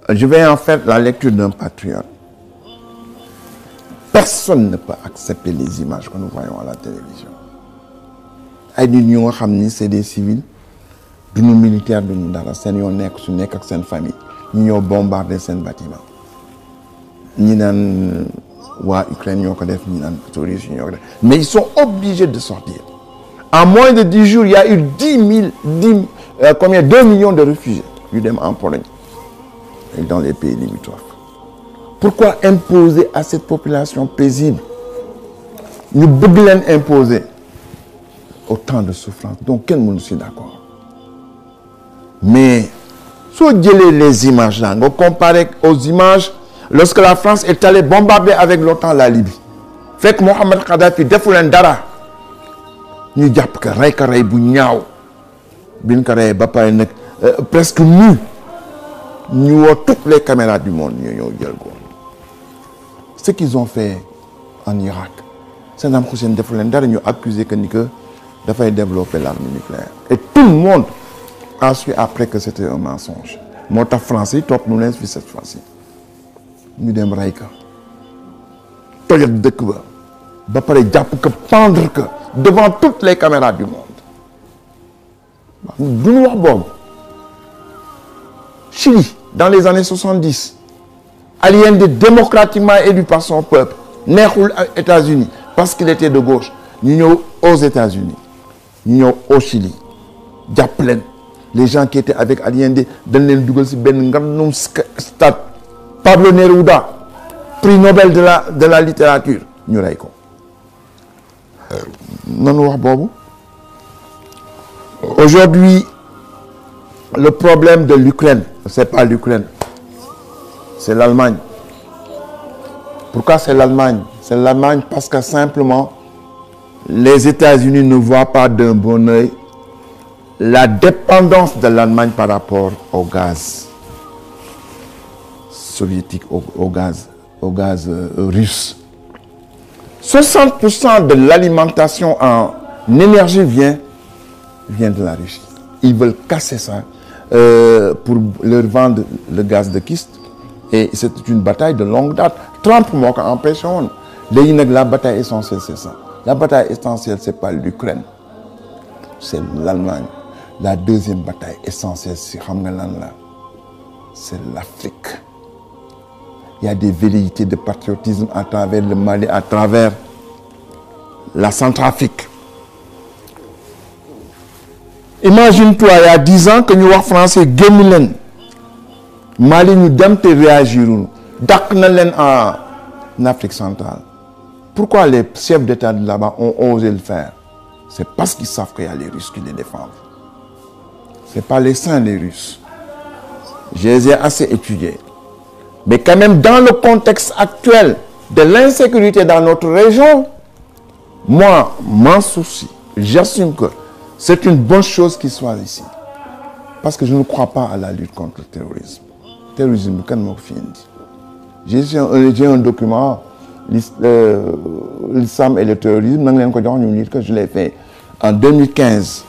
Je vais en faire la lecture d'un patriote. Personne ne peut accepter les images que nous voyons à la télévision. Ay nit ñu nga xam ni c'est des civils duñu militaire duñu dara seen yoon nekk su nekk ak seen famille ñu ñëw bombarder seen bâtiment ñi naan waa Ukraine ñoo ko def ñi naan touristes ñoo ko def mais ils sont obligés de sortir. En moins de 10 jours, il y a eu 2 millions de réfugiés yu dem en Pologne et dans les pays limitrophes. Pourquoi imposer à cette population paisible ñu bëgg leen imposer autant de souffrance donc kenn mënu si d'accord mais soo jëlee les images là nga comparer aux images lorsque la France est allée bombarder avec l'OTAN la Libye fekk Mohamed Kadhafi defu leen dara ñu jàpp ka rey bu ñaaw bin ko rey ba pare nag presque nu ñu woo toutes les caméras du monde ñu ñëw jël ko ce qu'ils ont fait en Irak Saddam Hussein defu leen dara ñu accusé que ni que dafay développer l'arme nucléaire et tout le monde a su après que c'était un mensonge moo tax français yi topp nu leen fi cette fois-ci ñu dem rey ka tojat dëkk ba pare jàpp que pendre que devant toutes les caméras du monde duñu wax boobu Chili dans les années 70 Allende démocratiquement élu par son peuple neexul États-Unis parce qu'il était de gauche ñu ñëw aux États-Unis ñu ñëw au Chili jàpp leen les gens qui étaient avec Allende dañ leen dugal ci benn ngandum stade Pablo Neruda prix Nobel de la littérature ñu rey ko nanu wax boobu aujourd'hui le problème de l'Ukraine c'est pas l'Ukraine c'est l'Allemagne. Pourquoi c'est l'Allemagne? C'est l'Allemagne parce que simplement les États-Unis ne voient pas d'un bon œil la dépendance de l'Allemagne par rapport au gaz soviétique, au gaz russe. 60% de l'alimentation en énergie vient de la Russie. Ils veulent casser ça pour leur vendre le gaz de schiste. Et c'est une bataille de longue date. Trump moo ko empêché woon. Léegi nag la bataille essentielle c'est ça. La bataille essentielle c'est pas l'Ukraine. C'est l'Allemagne. La deuxième bataille essentielle si xam nga lan la c'est l'Afrique. Il y a des velléités de patriotisme à travers le Mali, à travers la Centrafrique. Imagine-toi il y a 10 ans que ñu wax français génn leen Mali ñu dem te réagirul dàq na leen en Afrique centrale. Pourquoi les chefs d'État de là-bas ont osé le faire? C'est parce qu'ils savent qu'il y a les Russes qui les défendent. C'est pas les saints les Russes. Je les ai assez étudiés. Mais quand même dans le contexte actuel de l'insécurité dans notre région, moi, m'en soucie. J'assume que c'est une bonne chose qu'ils soient ici. Parce que je ne crois pas à la lutte contre le terrorisme. Terrorisme, quand moo ko fi indi. J'ai un document, l'islam et le terrorisme, nang leen ko jox ñu lire que je l'ai fait en 2015.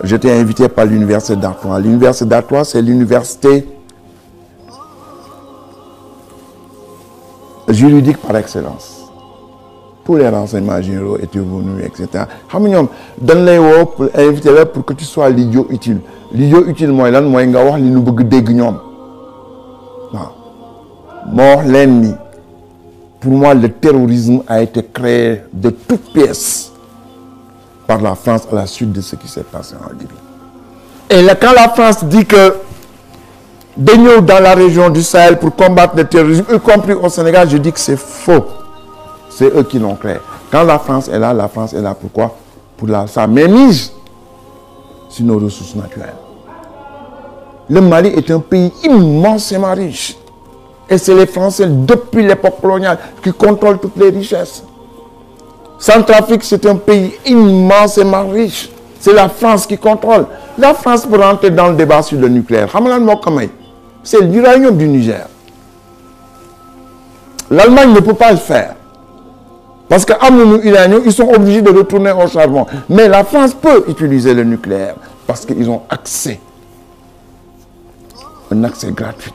J'étais invité par l'université d'Artois. L'université d'Artois, c'est l'université juridique par excellence. Tous les renseignements généraux étaient venus, etc. xam nga ñoom dañ lay woo pour inviter la pour que tu sois l'idiot utile. L'idiot utile mooy lan mooy nga wax li ñu bëgg dégg ñoom waaw moo wax leen ni pour moi le terrorisme a été créé de toutes pièces par la France à la suite de ce qui s'est passé en Libye. Et là, quand la France dit que dañoo dans la région du Sahel pour combattre le terrorisme, y compris au Sénégal, je dis que c'est faux. C'est eux qui l'ont créé. Quand la France est là pourquoi? Pour sa mainmise sur nos ressources naturelles. Le Mali est un pays immensément riche. Et c'est les Français, depuis l'époque coloniale, qui contrôlent toutes les richesses. Centrafrique, c'est un pays immensément riche. C'est la France qui contrôle. La France peut rentrer dans le débat sur le nucléaire. C'est l'uranium du Niger. L'Allemagne ne peut pas le faire. Parce qu'ils sont obligés de retourner au charbon. Mais la France peut utiliser le nucléaire parce qu'ils ont accès. Un accès gratuit.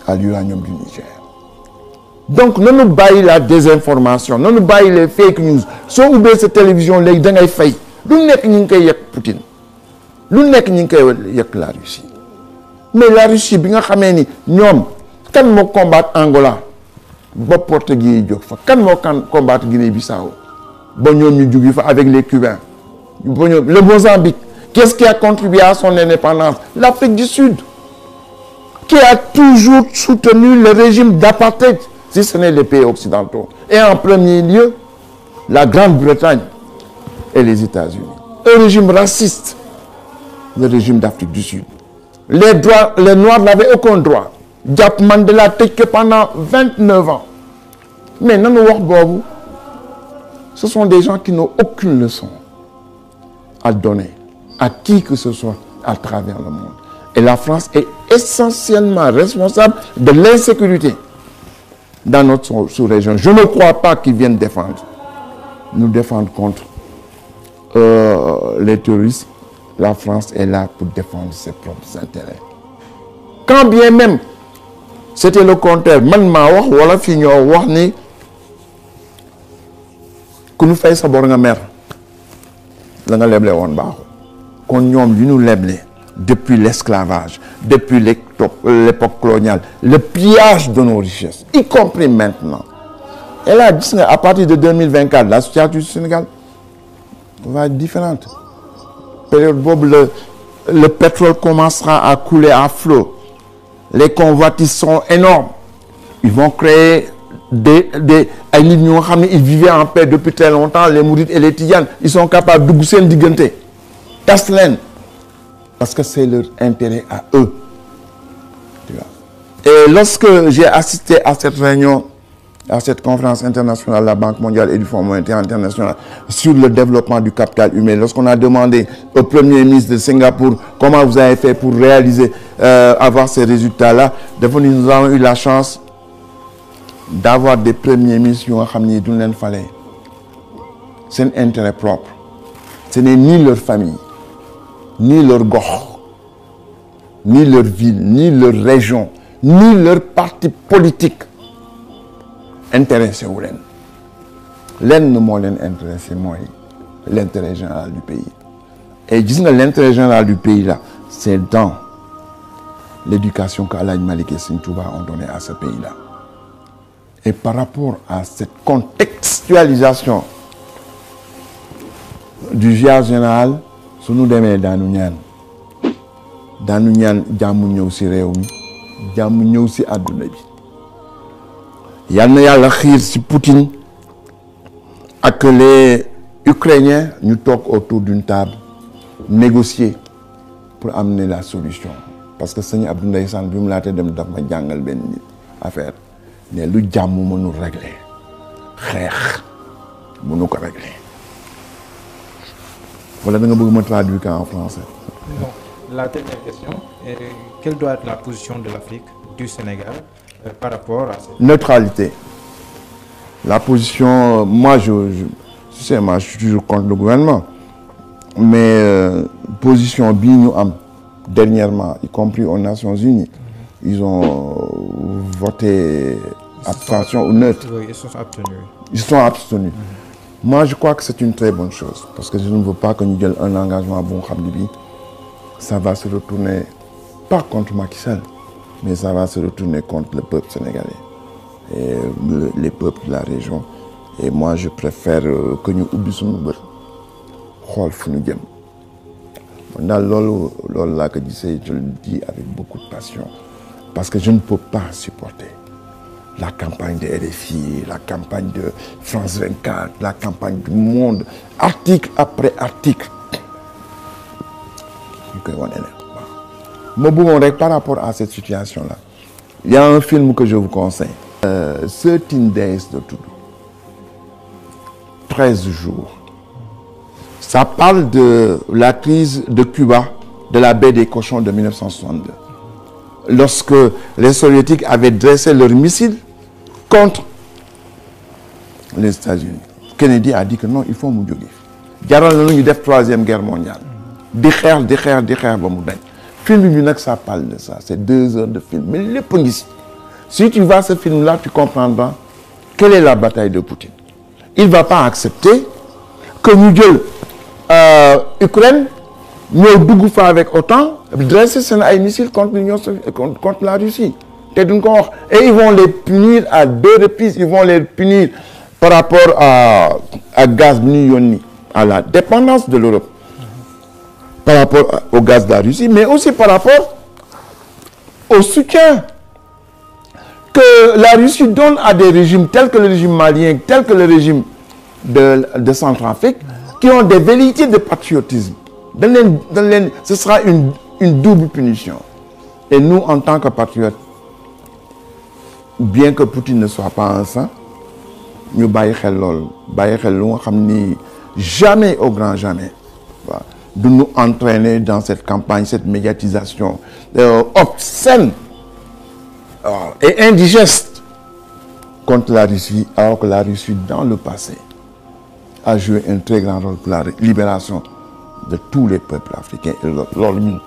à l'uranium du Niger. Donc ne nous bàyyi la désinformation ne nous bàyyi les fake news soo ubbee sa télévision léegi da ngay fay lu nekk ñu ngi koy yekk Poutine lu nekk ñu ngi koy yekk la Russie mais la Russie bi nga xamee ni ñoom kan moo combattre Angola ba portugais yi jóg fa kan moo combattre Guinée-Bissau ba ñoom ñu jugi fa avec les Cubains ba ñoom le Mozambique qu'est-ce qui a contribué à son indépendance? L'Afrique du Sud qui a toujours soutenu le régime d'apartheid si ce n'est les pays occidentaux et en premier lieu la Grande-Bretagne et les États-Unis. Un régime raciste, le régime d'Afrique du Sud. Les Noirs n'avaient aucun droit. Jàpp Mandela tëj que pendant 29 ans. Mais nanu wax boobu, ce sont des gens qui n'ont aucune leçon à donner à qui que ce soit à travers le monde. Et la France est essentiellement responsable de l'insécurité dans notre sous-région. Je ne crois pas qu'ils viennent nous défendre contre les terroristes. La France est là pour défendre ses propres intérêts. Quand bien même c'était le contraire, man maa wax wala fi ñoo wax ni ku ñu fay sa bor nga mer la nga leble woon baaxul kon ñoom yu ñu leble depuis l'esclavage, depuis l'époque coloniale, le pillage de nos richesses, y compris maintenant. Et là, à partir de 2024, la situation du Sénégal va être différente. Période bob, le pétrole commencera à couler à flot. Les convoitises sont énormes. Ils vont créer ils vivaient en paix depuis très longtemps, les Mourides et les Tidianes. Ils sont capables de gousser le digante. Taslen. Parce que c'est leur intérêt à eux. Tu vois. Et lorsque j'ai assisté à cette réunion, à cette conférence internationale de la Banque mondiale et du Fonds monétaire international sur le développement du capital humain, lorsqu'on a demandé au Premier ministre de Singapour comment vous avez fait pour réaliser, avoir ces résultats-là, nous avons eu la chance d'avoir des premiers ministres qui ont ramené d'où il fallait. C'est un intérêt propre. Ce n'est ni leur famille, ni leur gox, ni leur ville, ni leur région, ni leur parti politique intéressé wu leen lenn moo leen intéressé mooy l'intérêt général du pays. Et gis nga l'intérêt général du pays là, c'est dans l'éducation que Alhaji Malick et Serigne Touba ont donné à ce pays là. Et par rapport à cette contextualisation du ziar général, su ñu demee daanu ñaan jàmm ñëw ci réew mi jàmm ñëw ci àdduna bi. Yal na Yàlla xiir ci Poutine ak les Ukrainiens ñu toog autour d'une table négocier pour amener la solution. Parce que sëñ Abdou Ndeysaan bi mu laatee dem daf ma jàngal benn nit affaire ne lu jàmm mënu régler xeex mënu ko régler. Voilà, da nga bëgg ma traduire en français. Bon, la dernière question est quelle doit être la position de l'Afrique, du Sénégal par rapport à cette neutralité. La position, moi je suis toujours contre le gouvernement, mais position bi ñu am dernièrement, y compris aux Nations Unies, ils ont voté abstention ou neutre. Oui, ils sont abstenus. Ils sont abstenus. Moi, je crois que c'est une très bonne chose, parce que je ne veux pas que nous ayons un engagement bon, ça va se retourner, pas contre Macky Sall, mais ça va se retourner contre le peuple sénégalais et les peuples de la région. Et moi, je préfère que nous oublions nos beurs. Je le dis avec beaucoup de passion, parce que je ne peux pas supporter la campagne de RFI, la campagne de France 24, la campagne du Monde, article après article. Par rapport à cette situation-là, il y a un film que je vous conseille. 13 Days de Toudou. 13 jours. Ça parle de la crise de Cuba, de la baie des cochons de 1962. Lorsque les soviétiques avaient dressé leurs missiles contre les États-Unis. Kennedy a dit que non, il faut mu jóge fi. Jaral na ñu def troisième guerre mondiale. Di xeex ba mu dañ. Film bi nag ça parle de ça, c'est 2 heures de film, mais lépp ngi ci. Si tu vois ce film-là, tu comprendras quelle est la bataille de Poutine. Il ne va pas accepter que nous jël Ukraine, nous dugg fa avec OTAN, dresser seen ay missiles contre la Russie. Et ils vont les punir à 2 reprises. Ils vont les punir par rapport à gaz Yoni, à la dépendance de l'Europe, par rapport au gaz de la Russie, mais aussi par rapport au soutien que la Russie donne à des régimes tels que le régime malien, tels que le régime de Centrafrique, qui ont des velléités de patriotisme. Ce sera une double punition. Et nous, en tant que patriotes, bien que Poutine ne soit pas un saint, nous jamais au grand jamais de nous entraîner dans cette campagne, cette médiatisation obscène et indigeste contre la Russie, alors que la Russie, dans le passé, a joué un très grand rôle pour la libération de tous les peuples africains. Et l'Orient,